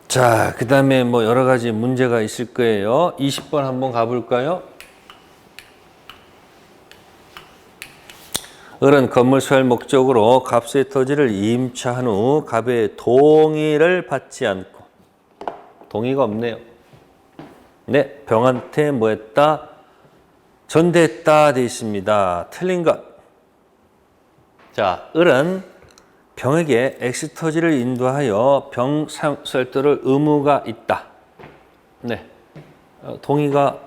Speaker 1: 자, 그 다음에 뭐 여러 가지 문제가 있을 거예요. 20번 한번 가볼까요? 을은 건물 수할 목적으로 갑수의 토지를 임차한 후 갑의 동의를 받지 않고, 동의가 없네요. 네, 병한테 뭐 했다? 전대했다 돼 있습니다. 틀린 것. 자, 을은 병에게 X토지를 인도하여 병 수할도를 의무가 있다. 네, 동의가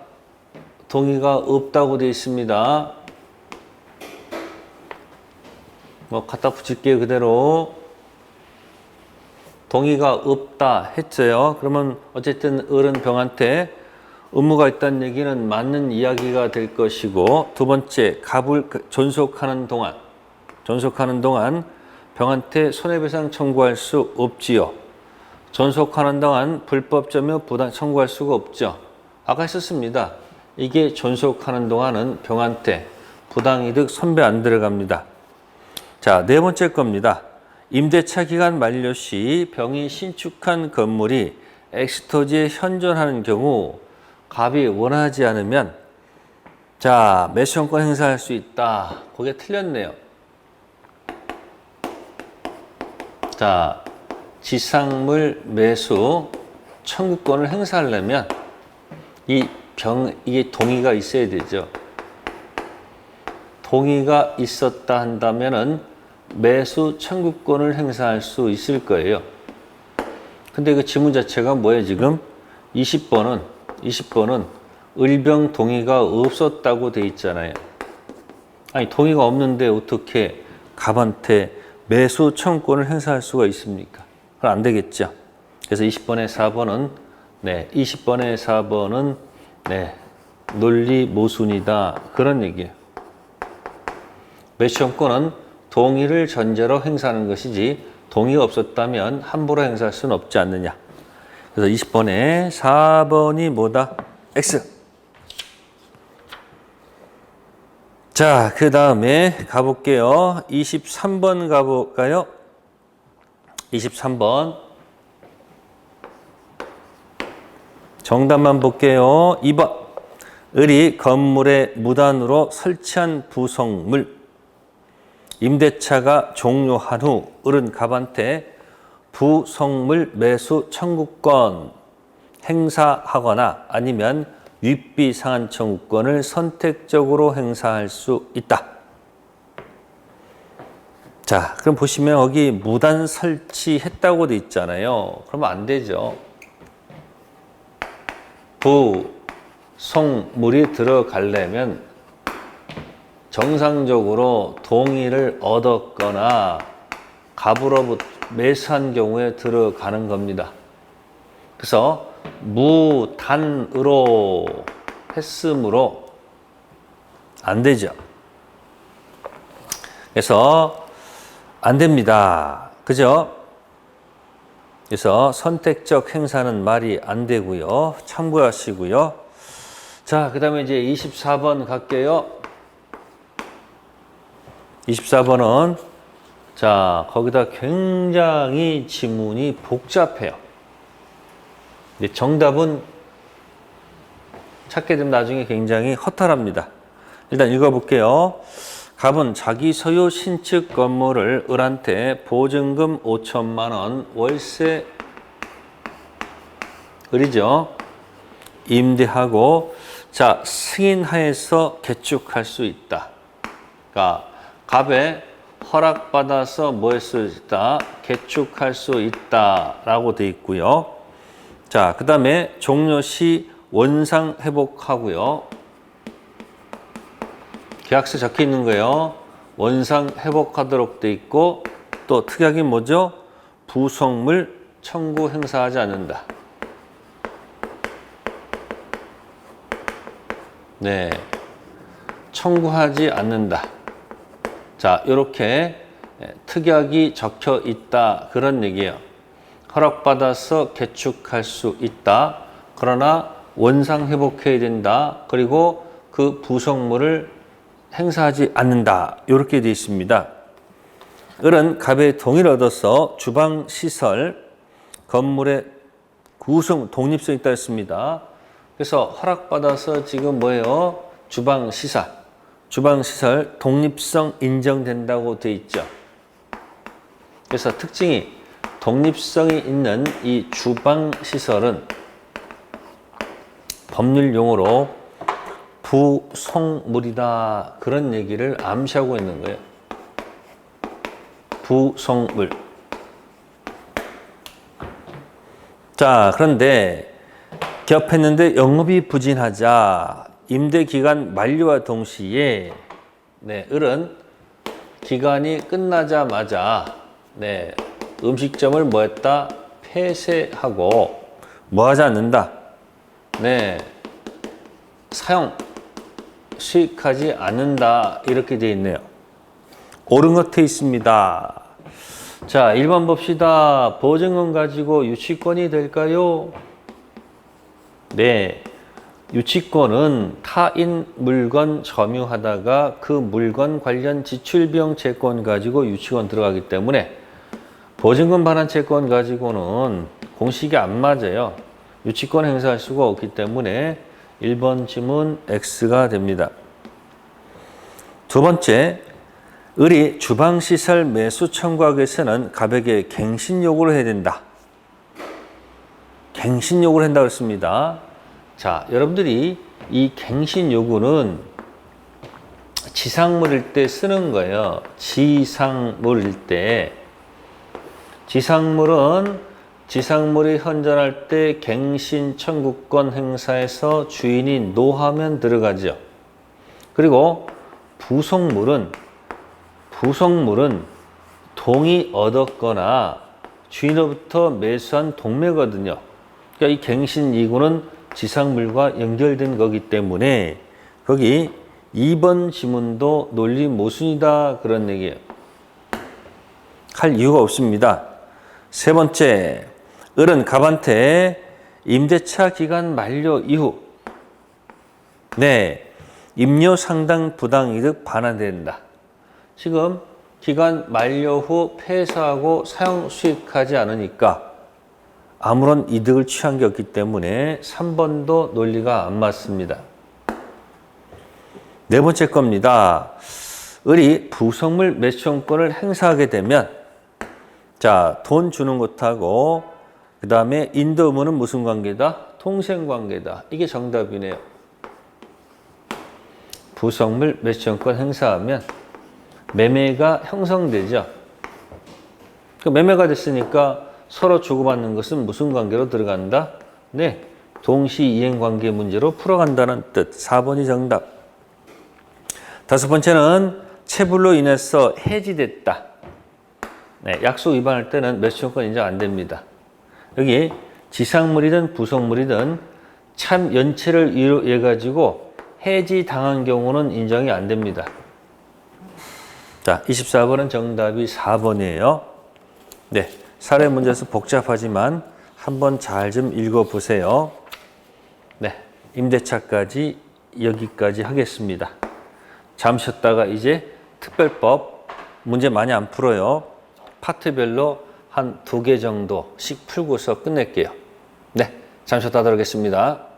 Speaker 1: 없다고 돼 있습니다. 뭐 갖다 붙일게요. 그대로 동의가 없다 했어요. 그러면 어쨌든 을은 병한테 의무가 있다는 얘기는 맞는 이야기가 될 것이고, 두 번째, 갑을 존속하는 동안 병한테 손해배상 청구할 수 없지요. 존속하는 동안 불법점유 부당 청구할 수가 없죠. 아까 했었습니다. 이게 존속하는 동안은 병한테 부당이득 선배 안 들어갑니다. 자, 네 번째 겁니다. 임대차 기간 만료 시 병이 신축한 건물이 X토지에 현존하는 경우 갑이 원하지 않으면 자, 매수권권 행사할 수 있다. 그게 틀렸네요. 자, 지상물 매수 청구권을 행사하려면 이게 동의가 있어야 되죠. 동의가 있었다 한다면은 매수 청구권을 행사할 수 있을 거예요. 근데 그 지문 자체가 뭐예요, 지금? 20번은 을병 동의가 없었다고 돼 있잖아요. 아니, 동의가 없는데 어떻게 갑한테 매수 청구권을 행사할 수가 있습니까? 그럼 안 되겠죠. 그래서 20번에 4번은 네, 20번에 4번은 네, 논리 모순이다. 그런 얘기예요. 매수 청구권은 동의를 전제로 행사하는 것이지 동의가 없었다면 함부로 행사할 수는 없지 않느냐. 그래서 20번에 4번이 뭐다? X. 자, 그 다음에 가볼게요. 23번 가볼까요? 23번. 정답만 볼게요. 2번. 을이 건물에 무단으로 설치한 부속물. 임대차가 종료한 후 을은 갑한테 부속물 매수 청구권 행사하거나 아니면 윗비 상한 청구권을 선택적으로 행사할 수 있다. 자, 그럼 보시면 여기 무단 설치했다고 돼 있잖아요. 그러면 안 되죠. 부송물이 들어가려면 정상적으로 동의를 얻었거나 갑으로부터 매수한 경우에 들어가는 겁니다. 그래서 무단으로 했으므로 안 되죠. 그래서 안 됩니다. 그죠? 그래서 선택적 행사는 말이 안 되고요. 참고하시고요. 자, 그 다음에 이제 24번 갈게요. 24번은 자, 거기다 굉장히 지문이 복잡해요. 근데 정답은 찾게 되면 나중에 굉장히 허탈합니다. 일단 읽어볼게요. 갑은 자기 소유 신축 건물을 을한테 보증금 5천만 원 월세 을이죠. 임대하고 자 승인하에서 개축할 수 있다. 그러니까 갑에 허락받아서 뭐 할 수 있다? 개축할 수 있다라고 되어 있고요. 자, 그 다음에 종료 시 원상 회복하고요. 계약서에 적혀 있는 거예요. 원상 회복하도록 돼 있고 또 특약이 뭐죠? 부속물 청구 행사하지 않는다. 네, 청구하지 않는다. 자, 이렇게 특약이 적혀 있다 그런 얘기예요. 허락받아서 개축할 수 있다. 그러나 원상 회복해야 된다. 그리고 그 부속물을 행사하지 않는다. 이렇게 되어 있습니다. 을은 갑의 동의를 얻어서 주방시설 건물의 구성 독립성이 있다 했습니다. 그래서 허락받아서 지금 뭐예요? 주방시설 독립성 인정된다고 되어 있죠. 그래서 특징이 독립성이 있는 이 주방시설은 법률 용어로 부속물이다. 그런 얘기를 암시하고 있는 거예요. 부속물. 자, 그런데 기업했는데 영업이 부진하자 임대기간 만료와 동시에 을은 기간이 끝나자마자 음식점을 뭐 했다? 폐쇄하고 뭐 하지 않는다? 사용, 수익하지 않는다. 이렇게 되어 있네요. 옳은 것 되어 있습니다. 자, 1번 봅시다. 보증금 가지고 유치권이 될까요? 네. 유치권은 타인 물건 점유하다가 그 물건 관련 지출 비용 채권 가지고 유치권 들어가기 때문에 보증금 반환 채권 가지고는 공식이 안 맞아요. 유치권 행사할 수가 없기 때문에 1번 지문 X가 됩니다. 두 번째, 을이 주방시설 매수 청구하기 위해서는 갑에게 갱신 요구를 해야 된다. 갱신 요구를 한다고 했습니다. 자, 여러분들이 이 갱신 요구는 지상물일 때 쓰는 거예요. 지상물일 때. 지상물이 현존할 때 갱신 청구권 행사에서 주인이 노하면 들어가죠. 그리고 부속물은 동의 얻었거나 주인으로부터 매수한 동매거든요. 그러니까 이 갱신 이구는 지상물과 연결된 거기 때문에 거기 2번 지문도 논리 모순이다 그런 얘기예요. 할 이유가 없습니다. 세 번째, 을은 갑한테 임대차 기간 만료 이후 임료 상당 부당이득 반환된다. 지금 기간 만료 후 폐사하고 사용 수익하지 않으니까 아무런 이득을 취한 게 없기 때문에 3번도 논리가 안 맞습니다. 네 번째 겁니다. 을이 부속물 매수권을 행사하게 되면 자, 돈 주는 것하고 그 다음에 인도 의무는 무슨 관계다? 통생 관계다. 이게 정답이네요. 부속물 매수청권 행사하면 매매가 형성되죠. 그 매매가 됐으니까 서로 주고받는 것은 무슨 관계로 들어간다? 네, 동시이행관계 문제로 풀어간다는 뜻. 4번이 정답. 다섯 번째는 체불로 인해서 해지됐다. 네, 약속 위반할 때는 매수청권 인정 안 됩니다. 여기 지상물이든 부속물이든 참 연체를 이유로 가지고 해지당한 경우는 인정이 안 됩니다. 자, 24번은 정답이 4번이에요. 네, 사례 문제에서 복잡하지만 한번 잘 좀 읽어보세요. 네, 임대차까지 여기까지 하겠습니다. 잠시 쉬었다가 이제 특별법 문제 많이 안 풀어요. 파트별로 한 2개 정도씩 풀고서 끝낼게요. 네, 잠시 쉬었다 하도록 하겠습니다.